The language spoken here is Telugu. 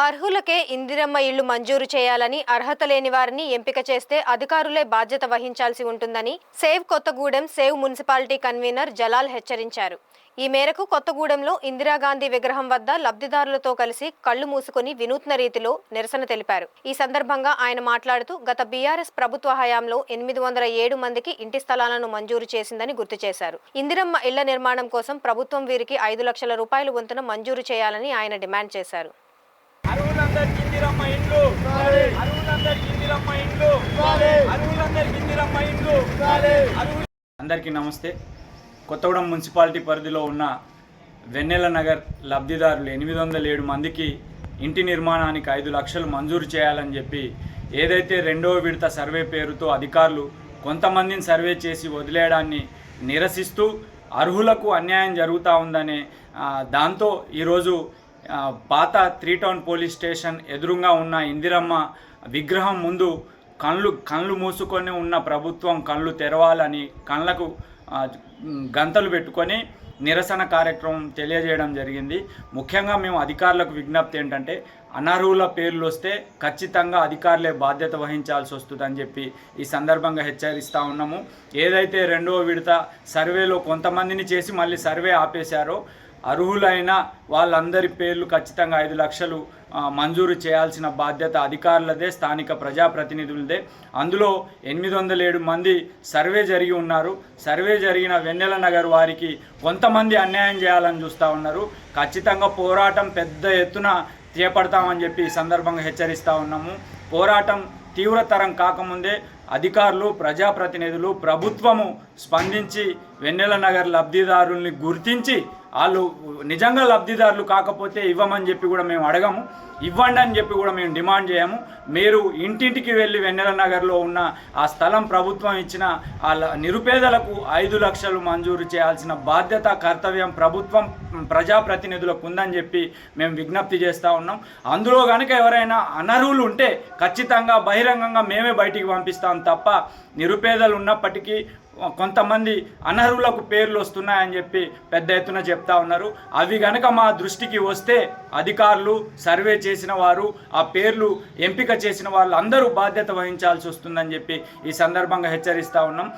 అర్హులకే ఇందిరమ్మ ఇళ్లు మంజూరు చేయాలని, అర్హత లేని వారిని ఎంపిక చేస్తే అధికారులే బాధ్యత వహించాల్సి ఉంటుందని save Kothagudem save municipality convener Jalal హెచ్చరించారు. ఈ మేరకు కొత్తగూడెంలో ఇందిరాగాంధీ విగ్రహం వద్ద లబ్ధిదారులతో కలిసి కళ్లు మూసుకుని వినూత్న రీతిలో నిరసన తెలిపారు. ఈ సందర్భంగా ఆయన మాట్లాడుతూ గత బీఆర్ఎస్ ప్రభుత్వ హయాంలో 807 మందికి ఇంటి స్థలాలను మంజూరు చేసిందని గుర్తు చేశారు. ఇందిరమ్మ ఇళ్ల నిర్మాణం కోసం ప్రభుత్వం వీరికి 5 లక్షల రూపాయల వంతున మంజూరు చేయాలని ఆయన డిమాండ్ చేశారు. అందరికీ నమస్తే. కొత్తగూడెం మున్సిపాలిటీ పరిధిలో ఉన్న వెన్నెల నగర్ లబ్ధిదారులు 807 మందికి ఇంటి నిర్మాణానికి 5 లక్షలు మంజూరు చేయాలని చెప్పి ఏదైతే రెండవ విడత సర్వే పేరుతో అధికారులు కొంతమందిని సర్వే చేసి వదిలేయడాన్ని నిరసిస్తూ అర్హులకు అన్యాయం జరుగుతూ ఉందనే దాంతో ఈరోజు పాత 3 టౌన్ పోలీస్ స్టేషన్ ఎదురుగా ఉన్న ఇందిరమ్మ విగ్రహం ముందు కళ్ళు మూసుకొని ఉన్న ప్రభుత్వం కళ్ళు తెరవాలని కళ్ళకు గంతలు పెట్టుకొని నిరసన కార్యక్రమం తెలియజేయడం జరిగింది. ముఖ్యంగా మేము అధికారులకు విజ్ఞప్తి ఏంటంటే అనర్హుల పేర్లు వస్తే ఖచ్చితంగా అధికారులే బాధ్యత వహించాల్సి వస్తుందని చెప్పి ఈ సందర్భంగా హెచ్చరిస్తూ ఉన్నాము. ఏదైతే రెండవ విడత సర్వేలో కొంతమందిని చేసి మళ్ళీ సర్వే ఆపేశారో అర్హులైన వాళ్ళందరి పేర్లు ఖచ్చితంగా 5 లక్షలు మంజూరు చేయాల్సిన బాధ్యత అధికారులదే, స్థానిక ప్రజాప్రతినిధులదే. అందులో 807 మంది సర్వే జరిగి ఉన్నారు. సర్వే జరిగిన వెన్నెల నగర్ వారికి కొంతమంది అన్యాయం చేయాలని చూస్తూ ఉన్నారు. ఖచ్చితంగా పోరాటం పెద్ద ఎత్తున చేపడతామని చెప్పి ఈ సందర్భంగా హెచ్చరిస్తూ ఉన్నాము. పోరాటం తీవ్రతరం కాకముందే అధికారులు, ప్రజాప్రతినిధులు, ప్రభుత్వము స్పందించి వెన్నెల నగర్ లబ్ధిదారుల్ని గుర్తించి వాళ్ళు నిజంగా లబ్ధిదారులు కాకపోతే ఇవ్వమని చెప్పి కూడా మేము అడగము, ఇవ్వండి అని చెప్పి కూడా మేము డిమాండ్ చేయము. మీరు ఇంటింటికి వెళ్ళి వెన్నెల నగర్లో ఉన్న ఆ స్థలం ప్రభుత్వం ఇచ్చిన ఆ నిరుపేదలకు 5 లక్షలు మంజూరు చేయాల్సిన బాధ్యత, కర్తవ్యం ప్రభుత్వం, ప్రజాప్రతినిధులకు ఉందని చెప్పి మేము విజ్ఞప్తి చేస్తూ ఉన్నాం. అందులో కనుక ఎవరైనా అనర్హులు ఉంటే ఖచ్చితంగా బహిరంగంగా మేమే బయటికి పంపిస్తాం తప్ప నిరుపేదలు ఉన్నప్పటికీ కొంతమంది అనర్హులకు పేర్లు వస్తున్నాయని చెప్పి పెద్ద ఎత్తున చెప్తా ఉన్నారు. అవి గనక మా దృష్టికి వస్తే అధికారులు, సర్వే చేసిన వారు, ఆ పేర్లు ఎంపిక చేసిన వాళ్ళు అందరూ బాధ్యత వహించాల్సి వస్తుందని చెప్పి ఈ సందర్భంగా హెచ్చరిస్తూ ఉన్నాం.